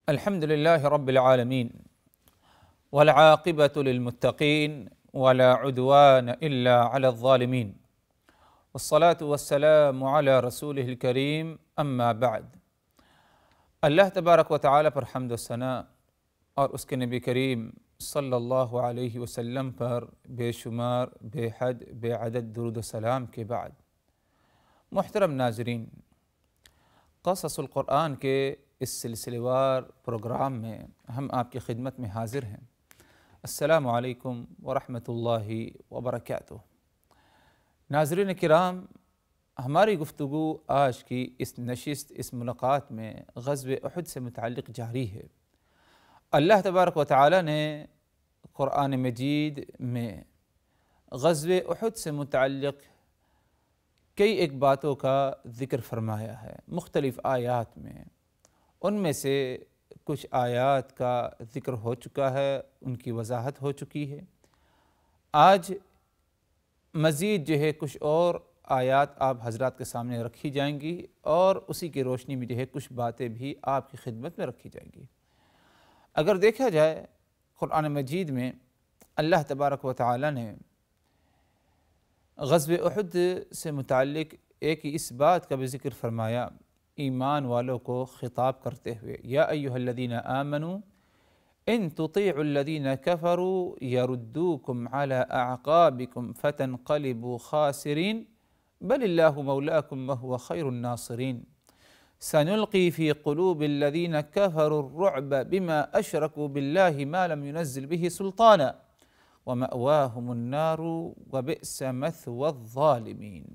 الحمد لله رب العالمين والعاقبة للمتقين ولا عدوان إلا على الظالمين والصلاة والسلام على رسوله الكريم اما بعد۔ اللہ تبارک و تعالی پر حمد و ثنا اور اس کے نبی کریم صلی اللہ علیہ وسلم پر بے شمار بے حد بے عدد درود و سلام کے بعد، محترم ناظرین، قصص القرآن کے اس سلسلہ وار پروگرام میں ہم آپ کی خدمت میں حاضر ہیں۔ السلام علیکم ورحمۃ اللہ وبرکاتہ۔ ناظرین کرام، ہماری گفتگو آج کی اس نشست، اس ملاقات میں غزوہ احد سے متعلق جاری ہے۔ اللہ تبارک و تعالی نے قرآن مجید میں غزوہ احد سے متعلق کئی ایک باتوں کا ذکر فرمایا ہے مختلف آیات میں۔ ان میں سے کچھ آیات کا ذکر ہو چکا ہے، ان کی وضاحت ہو چکی ہے۔ آج مزید جو ہے کچھ اور آیات آپ حضرات کے سامنے رکھی جائیں گی اور اسی کی روشنی میں جو ہے کچھ باتیں بھی آپ کی خدمت میں رکھی جائیں گی۔ اگر دیکھا جائے قرآن مجید میں اللہ تبارک و تعالی نے غزوہ احد سے متعلق ایک اس بات کا بھی ذکر فرمایا ایمان والوں کو خطاب کرتے ہوئے، یا ایھا الذین آمنوا ان تطیعوا الذین کفروا یردوکم علی اعقابکم فتنقلبوا خاسرین بل اللہ مولاکم وہو خیر الناصرین سنلقی فی قلوب الذین کفروا الرعب بما اشرکوا باللہ ما لم ينزل به سلطانا ومأواہم النار وبئس مثوى الظالمین۔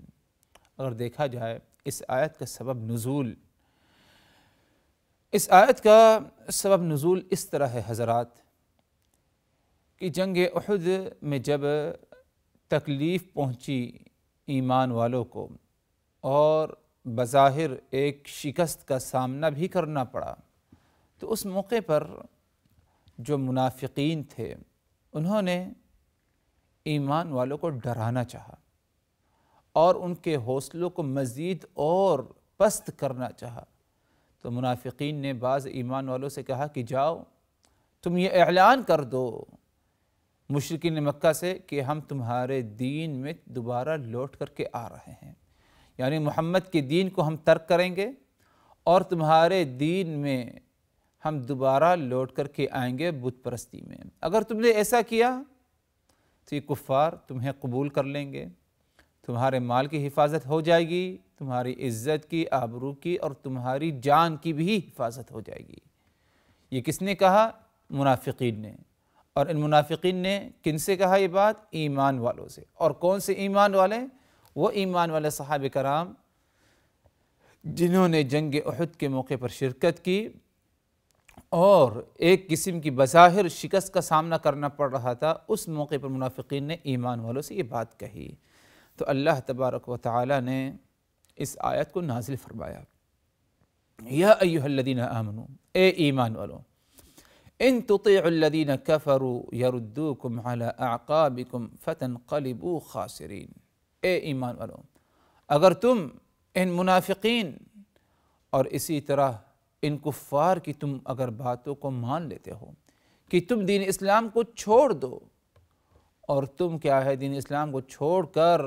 اگر دیکھا جائے اس آیت کا سبب نزول، اس آیت کا سبب نزول اس طرح ہے حضرات کہ جنگ احد میں جب تکلیف پہنچی ایمان والوں کو اور بظاہر ایک شکست کا سامنا بھی کرنا پڑا، تو اس موقع پر جو منافقین تھے انہوں نے ایمان والوں کو ڈرانا چاہا اور ان کے حوصلوں کو مزید اور پست کرنا چاہا۔ تو منافقین نے بعض ایمان والوں سے کہا کہ جاؤ تم یہ اعلان کر دو مشرکین مکہ سے کہ ہم تمہارے دین میں دوبارہ لوٹ کر کے آ رہے ہیں، یعنی محمد کے دین کو ہم ترک کریں گے اور تمہارے دین میں ہم دوبارہ لوٹ کر کے آئیں گے بت پرستی میں۔ اگر تم نے ایسا کیا تو یہ کفار تمہیں قبول کر لیں گے، تمہارے مال کی حفاظت ہو جائے گی، تمہاری عزت کی، آبرو کی اور تمہاری جان کی بھی حفاظت ہو جائے گی۔ یہ کس نے کہا؟ منافقین نے۔ اور ان منافقین نے کن سے کہا یہ بات؟ ایمان والوں سے۔ اور کون سے ایمان والے؟ وہ ایمان والے صحابہ کرام جنہوں نے جنگ احد کے موقع پر شرکت کی اور ایک قسم کی بظاہر شکست کا سامنا کرنا پڑ رہا تھا، اس موقع پر منافقین نے ایمان والوں سے یہ بات کہی۔ تو اللہ تبارک و تعالی نے اس آیت کو نازل فرمایا، یا ایھا الذین آمنوا، اے ایمان والوں، ان تطیعوا الذین کفروا یردوکم علی اعقابکم فتنقلبوا خاسرین۔ اے ایمان والوں، اگر تم ان منافقین اور اسی طرح ان کفار کی تم اگر باتوں کو مان لیتے ہو کہ تم دین اسلام کو چھوڑ دو، اور تم کیا ہے دین اسلام کو چھوڑ کر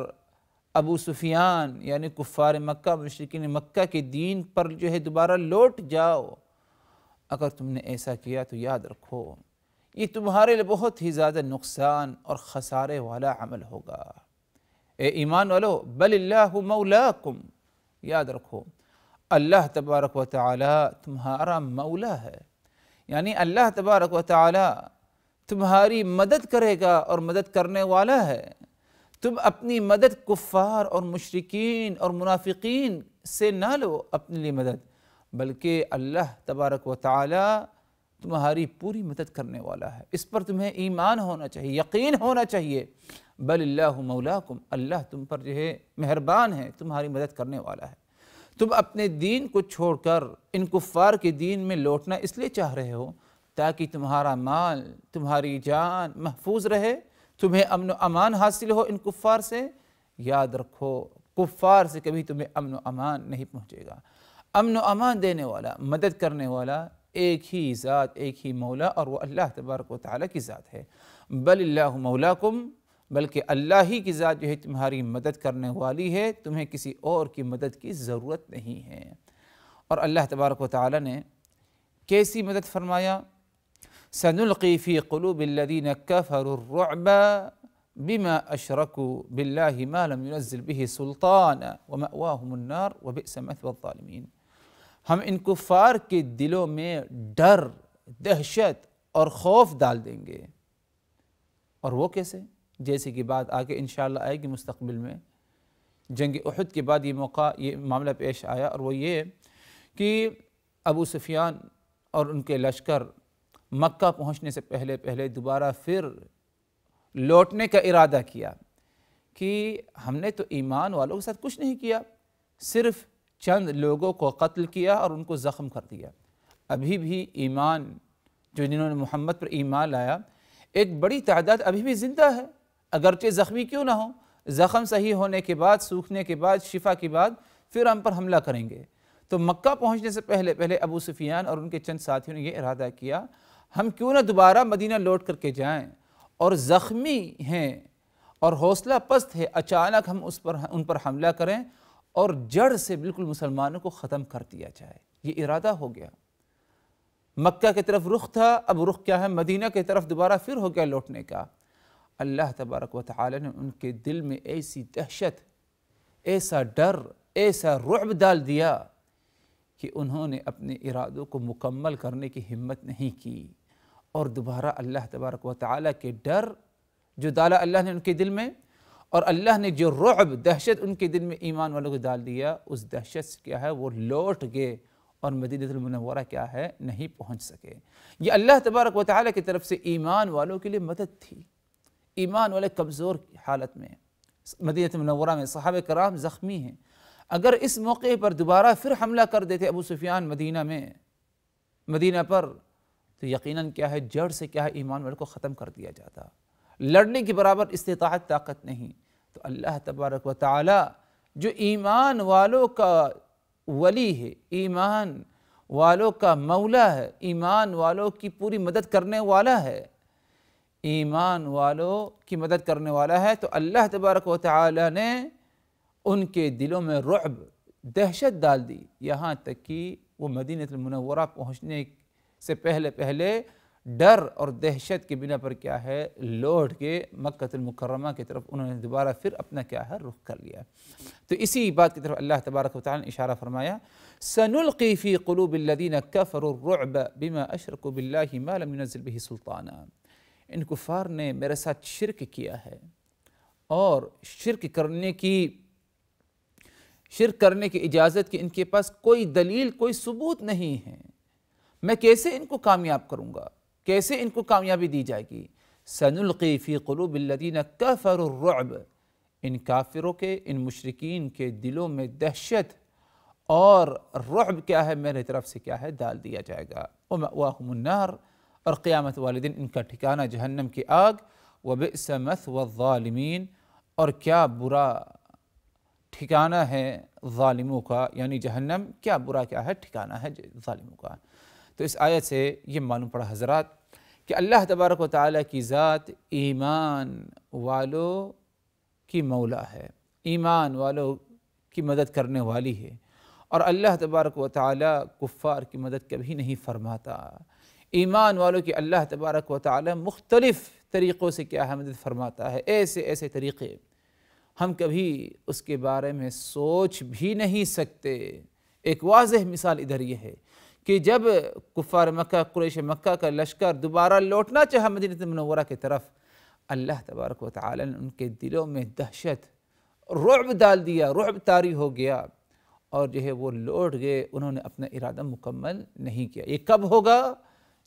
ابو سفیان یعنی کفار مکہ مشرکین مکہ کے دین پر جو ہے دوبارہ لوٹ جاؤ، اگر تم نے ایسا کیا تو یاد رکھو یہ تمہارے لیے بہت ہی زیادہ نقصان اور خسارے والا عمل ہوگا۔ اے ایمان والو، بل اللہ مولاکم، یاد رکھو اللہ تبارک و تعالی تمہارا مولا ہے، یعنی اللہ تبارک و تعالی تمہاری مدد کرے گا اور مدد کرنے والا ہے۔ تم اپنی مدد کفار اور مشرکین اور منافقین سے نہ لو اپنے لیے مدد، بلکہ اللہ تبارک و تعالی تمہاری پوری مدد کرنے والا ہے۔ اس پر تمہیں ایمان ہونا چاہیے، یقین ہونا چاہیے۔ بل اللہ مولاکم، اللہ تم پر جو ہے مہربان ہے، تمہاری مدد کرنے والا ہے۔ تم اپنے دین کو چھوڑ کر ان کفار کے دین میں لوٹنا اس لیے چاہ رہے ہو تاکہ تمہارا مال، تمہاری جان محفوظ رہے، تمہیں امن و امان حاصل ہو ان کفار سے۔ یاد رکھو کفار سے کبھی تمہیں امن و امان نہیں پہنچے گا۔ امن و امان دینے والا، مدد کرنے والا ایک ہی ذات، ایک ہی مولا، اور وہ اللہ تبارک و تعالیٰ کی ذات ہے۔ بل اللہ مولاکم، بلکہ اللہ ہی کی ذات جو ہے تمہاری مدد کرنے والی ہے، تمہیں کسی اور کی مدد کی ضرورت نہیں ہے۔ اور اللہ تبارک و تعالیٰ نے کیسی مدد فرمایا؟ سنلقی فی قلوب الذین کفروا الرعب بما اشرکوا باللہ ما لم ينزل به سلطانا ومأواہم النار وبئس مثوى الظالمین۔ ہم ان کفار کے دلوں میں ڈر، دہشت اور خوف ڈال دیں گے۔ اور وہ کیسے؟ جیسے کہ بات آگے انشاءاللہ آئے گی مستقبل میں۔ جنگ احد کے بعد یہ معاملہ پیش آیا، اور وہ یہ کہ ابو سفیان اور ان کے لشکر مکہ پہنچنے سے پہلے دوبارہ پھر لوٹنے کا ارادہ کیا کہ ہم نے تو ایمان والوں کے ساتھ کچھ نہیں کیا، صرف چند لوگوں کو قتل کیا اور ان کو زخم کر دیا۔ ابھی بھی ایمان جنہوں نے محمد پر ایمان لایا، ایک بڑی تعداد ابھی بھی زندہ ہے، اگرچہ زخمی کیوں نہ ہو، زخم صحیح ہونے کے بعد، سوکھنے کے بعد، شفا کے بعد پھر ہم پر حملہ کریں گے۔ تو مکہ پہنچنے سے پہلے ابو سفیان اور ان کے چند ساتھیوں نے یہ ارادہ کیا، ہم کیوں نہ دوبارہ مدینہ لوٹ کر کے جائیں، اور زخمی ہیں اور حوصلہ پست ہے، اچانک ہم ان پر حملہ کریں اور جڑ سے بالکل مسلمانوں کو ختم کر دیا جائے۔ یہ ارادہ ہو گیا۔ مکہ کی طرف رخ تھا، اب رخ کیا ہے؟ مدینہ کی طرف دوبارہ پھر ہو گیا لوٹنے کا۔ اللہ تبارک و تعالی نے ان کے دل میں ایسی دہشت، ایسا ڈر، ایسا رعب ڈال دیا کہ انہوں نے اپنے ارادوں کو مکمل کرنے کی ہمت نہیں کی، اور دوبارہ اللہ تبارک و تعالی کے ڈر جو ڈالا اللہ نے ان کے دل میں، اور اللہ نے جو رعب، دہشت ان کے دل میں ایمان والوں کو ڈال دیا، اس دہشت سے کیا ہے وہ لوٹ گئے اور مدینہ المنورہ کیا ہے نہیں پہنچ سکے۔ یہ اللہ تبارک و تعالی کی طرف سے ایمان والوں کے لیے مدد تھی۔ ایمان والے کمزور حالت میں مدینہ المنورہ میں، صحابہ کرام زخمی ہیں، اگر اس موقع پر دوبارہ پھر حملہ کر دیتے ابو سفیان مدینہ پر، تو یقیناً کیا ہے جڑ سے کیا ہے ایمان والوں کو ختم کر دیا جاتا، لڑنے کی برابر استطاعت، طاقت نہیں۔ تو اللہ تبارک و تعالی جو ایمان والوں کا ولی ہے، ایمان والوں کا مولا ہے، ایمان والوں کی پوری مدد کرنے والا ہے، ایمان والوں کی مدد کرنے والا ہے، تو اللہ تبارک و تعالی نے ان کے دلوں میں رعب، دہشت ڈال دی، یہاں تک کہ وہ مدینہ المنورہ پہنچنے سے پہلے ڈر اور دہشت کی بنا پر کیا ہے لوٹ کے مکہ المکرمہ کی طرف انہوں نے دوبارہ پھر اپنا کیا ہے رخ کر لیا۔ تو اسی بات کی طرف اللہ تبارک و تعالی نے اشارہ فرمایا، سنلقی فی قلوب الذین کفروا الرعب بما اشرکوا باللہ ما لم ينزل به سلطانا۔ ان کفار نے میرے ساتھ شرک کیا ہے، اور شرک کرنے کی اجازت کی ان کے پاس کوئی دلیل، کوئی ثبوت نہیں ہے، میں کیسے ان کو کامیاب کروں گا، کیسے ان کو کامیابی دی جائے گی؟ سنلقی فی قلوب الذین کفروا الرعب، ان کافروں کے، ان مشرکین کے دلوں میں دہشت اور رعب کیا ہے میرے طرف سے کیا ہے ڈال دیا جائے گا۔ ومأواہم النار، اور قیامت والے دن ان کا ٹھکانہ جہنم کی آگ، وبئس مثوى الظالمین، اور کیا برا ٹھکانہ ہے ظالموں کا، یعنی جہنم کیا برا کیا ہے ٹھکانہ ہے ظالموں کا۔ تو اس آیت سے یہ معلوم پڑا حضرات کہ اللہ تبارک و تعالیٰ کی ذات ایمان والوں کی مولا ہے، ایمان والوں کی مدد کرنے والی ہے، اور اللہ تبارک و تعالیٰ کفار کی مدد کبھی نہیں فرماتا۔ ایمان والوں کی اللہ تبارک و تعالیٰ مختلف طریقوں سے کیا ہے مدد فرماتا ہے، ایسے طریقے ہم کبھی اس کے بارے میں سوچ بھی نہیں سکتے۔ ایک واضح مثال ادھر یہ ہے کہ جب کفار مکہ، قریش مکہ کا لشکر دوبارہ لوٹنا چاہا مدینہ منورہ کی طرف، اللہ تبارک و تعالی نے ان کے دلوں میں دہشت، رعب ڈال دیا، رعب طاری ہو گیا، اور جو ہے وہ لوٹ گئے، انہوں نے اپنا ارادہ مکمل نہیں کیا۔ یہ کب ہوگا؟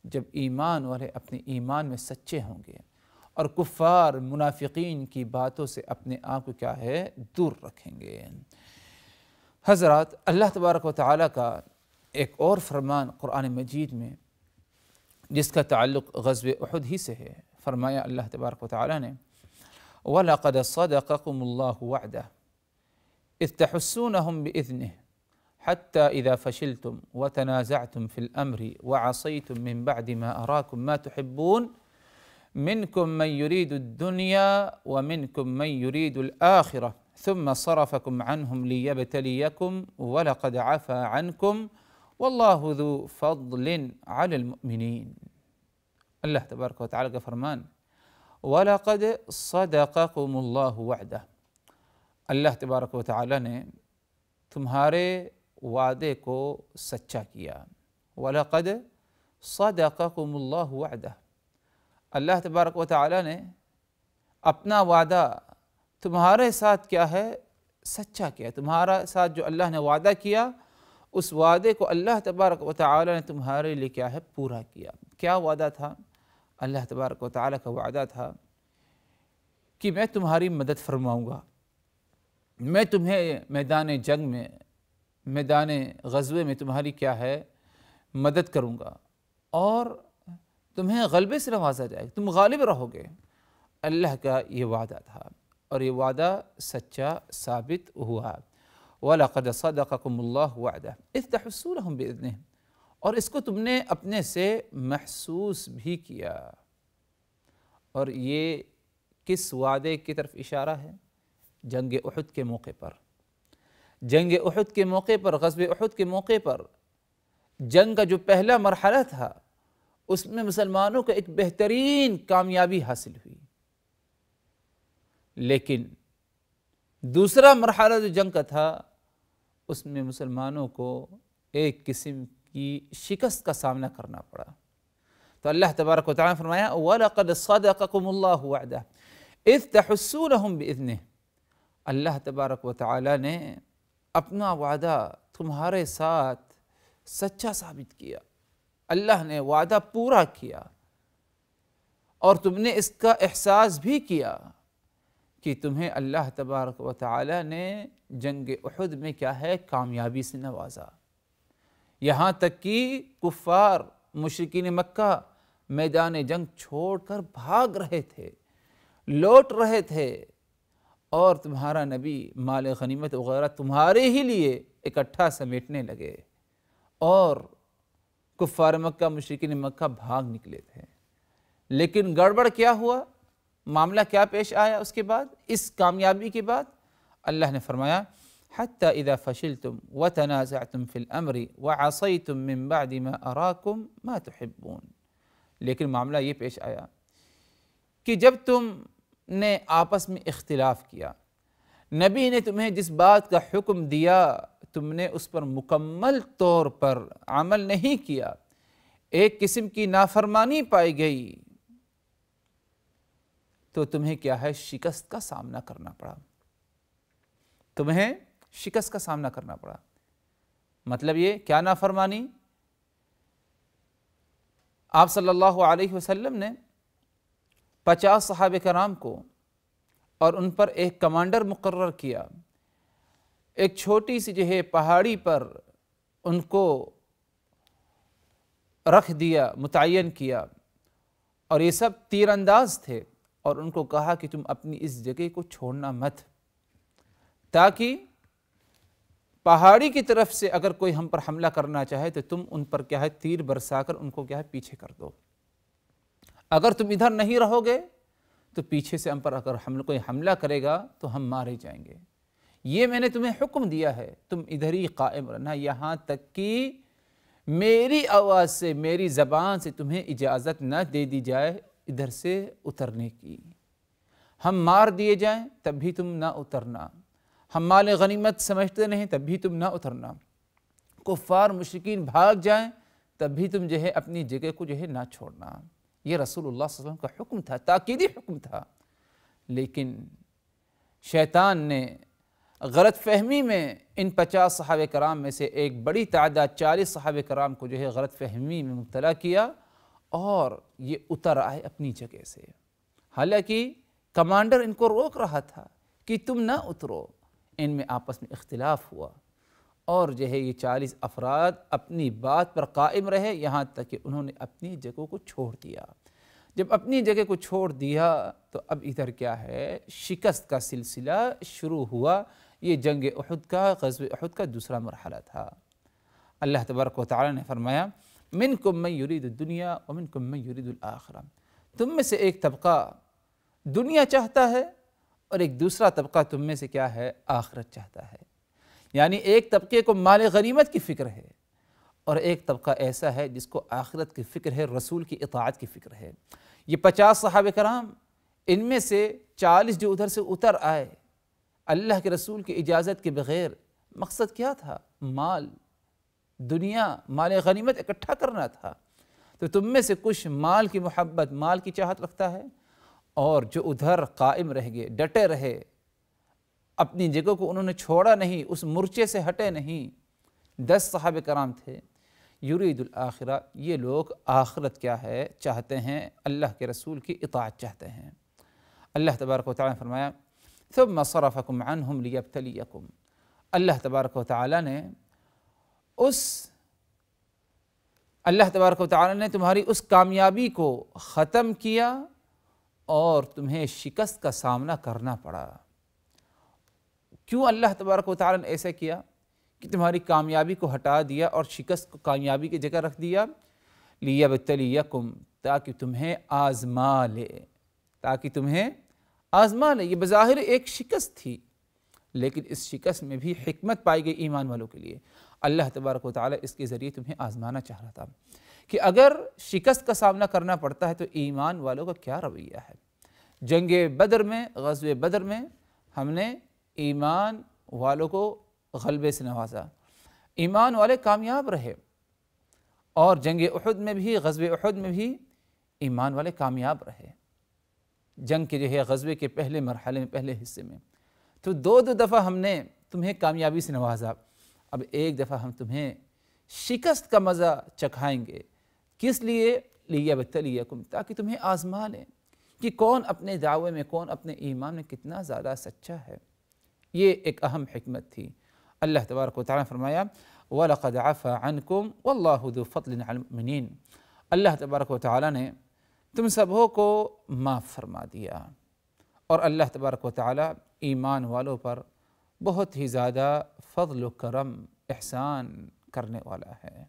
جب ایمان والے اپنے ایمان میں سچے ہوں گے، اور کفار منافقین کی باتوں سے اپنے آپ کو کیا ہے دور رکھیں گے۔ حضرات، اللہ تبارک و تعالیٰ کا ایک اور فرمان قرآن مجید میں جس کا تعلق غزوہ احد ہی سے ہے، فرمایا اللہ تبارک و تعالیٰ نے وَلَقَدْ صَدَقَكُمُ اللَّهُ وَعْدَهُ إِذْ تَحُسُّونَهُمْ بِإِذْنِهِ حتى إذا فشلتم وتنازعتم في الأمر وعصيتم من بعد ما أراكم ما تحبون منكم من يريد الدنيا ومنكم من يريد الآخرة ثم صرفكم عنهم ليبتليكم ولقد عفا عنكم والله ذو فضل على المؤمنين. اللہ تبارک و تعالیٰ کا فرمان وَلَقَدْ صَدَقَكُمُ اللَّهُ وَعْدَهُ، اللہ تبارک و تعالیٰ نے تمہارے وعدے کو سچا کیا. وَلَقَدْ صَدَقَكُمُ اللَّهُ وَعْدَهُ، اللہ تبارک و تعالیٰ نے اپنا وعدہ تمہارے ساتھ کیا ہے سچا کیا. تمہارا ساتھ جو اللہ نے وعدہ کیا اس وعدے کو اللہ تبارک و تعالیٰ نے تمہارے لیے کیا ہے پورا کیا. کیا وعدہ تھا؟ اللہ تبارک و تعالیٰ کا وعدہ تھا کہ میں تمہاری مدد فرماؤں گا، میں تمہیں میدان جنگ میں، میدان غزوے میں تمہاری کیا ہے مدد کروں گا اور تمہیں غلبے سے نوازا جائے گا، تم غالب رہو گے. اللہ کا یہ وعدہ تھا اور یہ وعدہ سچا ثابت ہوا. وَلَقَدْ صَدَقَكُمُ اللَّهُ وَعْدَهُ إِذْ تَحُسُّونَهُم بِإِذْنِهِ، اور اس کو تم نے اپنے سے محسوس بھی کیا. اور یہ کس وعدے کی طرف اشارہ ہے؟ جنگ احد کے موقع پر. جنگ احد کے موقع پر، غزوہ احد کے موقع پر، جنگ کا جو پہلا مرحلہ تھا اس میں مسلمانوں کو ایک بہترین کامیابی حاصل ہوئی. لیکن دوسرا مرحلہ جو جنگ کا تھا اس میں مسلمانوں کو ایک قسم کی شکست کا سامنا کرنا پڑا. تو اللہ تبارک و تعالیٰ نے فرمایا وَلَقَدْ صَدَقَكُمُ اللَّهُ وَعْدَهُ إِذْ تَحُسُّونَهُم بِإِذْنِهِ، اللہ تبارک و تعالیٰ نے اپنا وعدہ تمہارے ساتھ سچا ثابت کیا. اللہ نے وعدہ پورا کیا اور تم نے اس کا احساس بھی کیا کہ تمہیں اللہ تبارک و تعالیٰ نے جنگ احد میں کیا ہے کامیابی سے نوازا. یہاں تک کہ کفار مشرکین مکہ میدان جنگ چھوڑ کر بھاگ رہے تھے، لوٹ رہے تھے، اور تمہارا نبی مال غنیمت وغیرہ تمہارے ہی لیے اکٹھا سمیٹنے لگے اور کفار مکہ مشرکین مکہ بھاگ نکلے تھے. لیکن گڑبڑ کیا ہوا؟ معاملہ کیا پیش آیا اس کے بعد؟ اس کامیابی کے بعد اللہ نے فرمایا حَتَّى إِذَا فَشِلْتُمْ وَتَنَازَعْتُمْ فِي الْأَمْرِ وَعَصَيْتُمْ مِنْ بَعْدِ مَا أَرَاكُمْ مَا تُحِبُّونَ. لیکن معاملہ یہ پیش آیا کہ جب تم نے آپس میں اختلاف کیا، نبی نے تمہیں جس بات کا حکم دیا تم نے اس پر مکمل طور پر عمل نہیں کیا، ایک قسم کی نافرمانی پائی گئی، تو تمہیں کیا ہے شکست کا سامنا کرنا پڑا. تمہیں شکست کا سامنا کرنا پڑا. مطلب یہ کیا نافرمانی؟ آپ صلی اللہ علیہ وسلم نے 50 صحابہ کرام کو اور ان پر ایک کمانڈر مقرر کیا، ایک چھوٹی سی جو ہے پہاڑی پر ان کو رکھ دیا، متعین کیا، اور یہ سب تیر انداز تھے، اور ان کو کہا کہ تم اپنی اس جگہ کو چھوڑنا مت، تاکہ پہاڑی کی طرف سے اگر کوئی ہم پر حملہ کرنا چاہے تو تم ان پر کیا ہے تیر برسا کر ان کو کیا ہے پیچھے کر دو. اگر تم ادھر نہیں رہو گے تو پیچھے سے ہم پر اگر کوئی حملہ کرے گا تو ہم مارے جائیں گے. یہ میں نے تمہیں حکم دیا ہے، تم ادھر ہی قائم رہنا یہاں تک کہ میری آواز سے، میری زبان سے تمہیں اجازت نہ دے دی جائے ادھر سے اترنے کی. ہم مار دیے جائیں تب بھی تم نہ اترنا، ہم مال غنیمت سمجھتے نہیں تب بھی تم نہ اترنا، کفار مشرکین بھاگ جائیں تب بھی تم جو ہے اپنی جگہ کو جو ہے نہ چھوڑنا. یہ رسول اللہ صلی اللہ علیہ وسلم کا حکم تھا، تاکیدی حکم تھا. لیکن شیطان نے غلط فہمی میں ان 50 صحابہ کرام میں سے ایک بڑی تعداد 40 صحابہ کرام کو جو ہے غلط فہمی میں مبتلا کیا اور یہ اتر آئے اپنی جگہ سے. حالانکہ کمانڈر ان کو روک رہا تھا کہ تم نہ اترو. ان میں آپس میں اختلاف ہوا اور جو ہے یہ 40 افراد اپنی بات پر قائم رہے یہاں تک کہ انہوں نے اپنی جگہ کو چھوڑ دیا. جب اپنی جگہ کو چھوڑ دیا تو اب ادھر کیا ہے شکست کا سلسلہ شروع ہوا. یہ جنگ احد کا، غزوہ احد کا دوسرا مرحلہ تھا۔ اللہ تبارک و تعالیٰ نے فرمایا منکم من یرید الدنیا ومنکم من یرید الآخرہ، تم میں سے ایک طبقہ دنیا چاہتا ہے اور ایک دوسرا طبقہ تم میں سے کیا ہے، آخرت چاہتا ہے۔ یعنی ایک طبقے کو مال غنیمت کی فکر ہے اور ایک طبقہ ایسا ہے جس کو آخرت کی فکر ہے، رسول کی اطاعت کی فکر ہے۔ یہ 50 صحابہ کرام، ان میں سے 40 جو ادھر سے اتر آئے اللہ کے رسول کی اجازت کے بغیر، مقصد کیا تھا؟ مال، دنیا، مال غنیمت اکٹھا کرنا تھا۔ تو تم میں سے کچھ مال کی محبت، مال کی چاہت رکھتا ہے، اور جو ادھر قائم رہ گئے، ڈٹے رہے، اپنی جگہ کو انہوں نے چھوڑا نہیں، اس مورچے سے ہٹے نہیں۔ 10 صحابہ کرام تھے، یرید الآخرہ، یہ لوگ آخرت کیا ہے چاہتے ہیں، اللہ کے رسول کی اطاعت چاہتے ہیں۔ اللہ تبارک و تعالیٰ نے فرمایا ثم صرفکم عنہم لیبتلیکم، اللہ تبارک و تعالیٰ نے تمہاری اس کامیابی کو ختم کیا اور تمہیں شکست کا سامنا کرنا پڑا۔ کیوں اللہ تبارک و تعالیٰ نے ایسا کیا کہ تمہاری کامیابی کو ہٹا دیا اور شکست کو کامیابی کی جگہ رکھ دیا؟ لیبتلیکم، تاکہ تمہیں آزما لے، یہ بظاہر ایک شکست تھی، لیکن اس شکست میں بھی حکمت پائی گئی ایمان والوں کے لیے۔ اللہ تبارک و تعالیٰ اس کے ذریعے تمہیں آزمانا چاہ رہا تھا کہ اگر شکست کا سامنا کرنا پڑتا ہے تو ایمان والوں کا کیا رویہ ہے۔ جنگ بدر میں، غزوہ بدر میں ہم نے ایمان والوں کو غلبے سے نوازا، ایمان والے کامیاب رہے، اور جنگ احد میں بھی، غزوہ احد میں بھی ایمان والے کامیاب رہے۔ جنگ کے جو ہے غزوے کے پہلے مرحلے میں، پہلے حصے میں تو 2 دفعہ ہم نے تمہیں کامیابی سے نوازا، اب ایک دفعہ ہم تمہیں شکست کا مزہ چکھائیں گے۔ کس لیے؟ لیبتلیکم، تاکہ تمہیں آزما لیں کہ کون اپنے دعوے میں، کون اپنے ایمان میں کتنا زیادہ سچا ہے۔ یہ ایک اہم حکمت تھی۔ اللہ تبارک و تعالیٰ نے فرمایا وَلَقَدْ عَفَا عَنْكُمْ وَاللَّهُ ذُو فَضْلٍ عَلَى الْمُؤْمِنِينَ، اللہ تبارک و تعالیٰ نے تم سبوں کو معاف فرما دیا، اور اللہ تبارک و تعالیٰ ایمان والوں پر بہت ہی زیادہ فضل و کرم، احسان کرنے والا ہے۔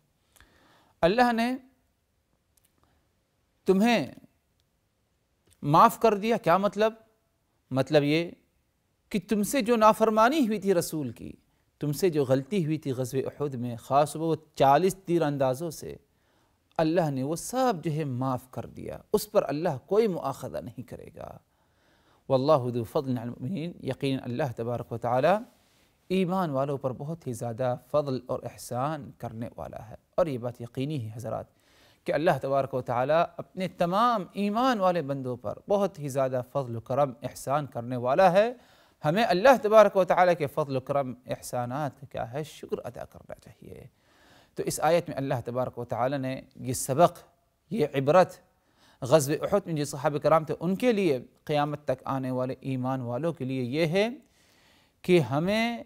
اللہ نے تمہیں معاف کر دیا، کیا مطلب؟ مطلب یہ کہ تم سے جو نافرمانی ہوئی تھی رسول کی، تم سے جو غلطی ہوئی تھی غزوہ احد میں، خاص وہ 40 تیر اندازوں سے، اللہ نے وہ سب جو ہے معاف کر دیا، اس پر اللہ کوئی مؤاخذہ نہیں کرے گا۔ واللہ ذو فضل علی المؤمنین، یقیناً اللہ تبارک و تعالی ایمان والوں پر بہت ہی زیادہ فضل اور احسان کرنے والا ہے۔ اور یہ بات یقینی ہے حضرات کہ اللہ تبارک و تعالی اپنے تمام ایمان والے بندوں پر بہت ہی زیادہ فضل و کرم، احسان کرنے والا ہے۔ ہمیں اللہ تبارک و تعالی کے فضل و کرم، احسانات کا کیا ہے، شکر ادا کرنا چاہیے۔ تو اس آیت میں اللہ تبارک و تعالی نے یہ سبق، یہ عبرت غزوہ احد میں جو صحابہ کرام تھے ان کے لیے، قیامت تک آنے والے ایمان والوں کے لیے یہ ہے کہ ہمیں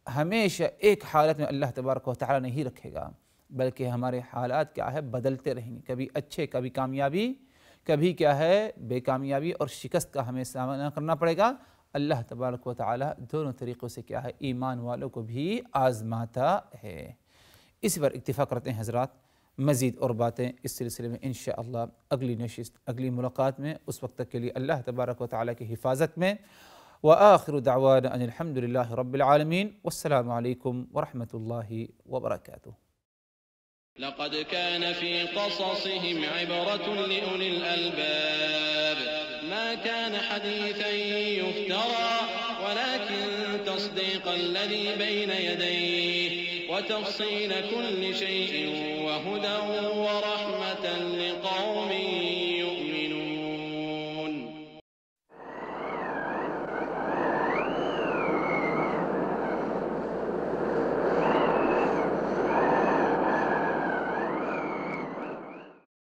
ہمیشہ ایک حالت میں اللہ تبارک و تعالی نہیں رکھے گا، بلکہ ہمارے حالات کیا ہے، بدلتے رہیں گے، کبھی اچھے، کبھی کامیابی، کبھی کیا ہے بے کامیابی اور شکست کا ہمیں سامنا کرنا پڑے گا۔ اللہ تبارک و تعالی دونوں طریقوں سے کیا ہے، ایمان والوں کو بھی آزماتا ہے۔ اسی پر اکتفا کرتے ہیں حضرات، مزید اور باتیں اس سلسلے میں انشاءاللہ اگلی نشست، اگلی ملاقات میں، اس وقت تک کے لیے اللہ تبارک و تعالی کی حفاظت میں، وآخر دعوانا ان الحمدللہ رب العالمین، والسلام علیکم ورحمۃ اللہ وبرکاتہ۔ لقد كان في قصصهم عبرة لأولي الألباب ما كان حديثا يفترى ولكن تصديق الذي بين يديه وتفصيل كل شيء وهدى ورحمة لقوم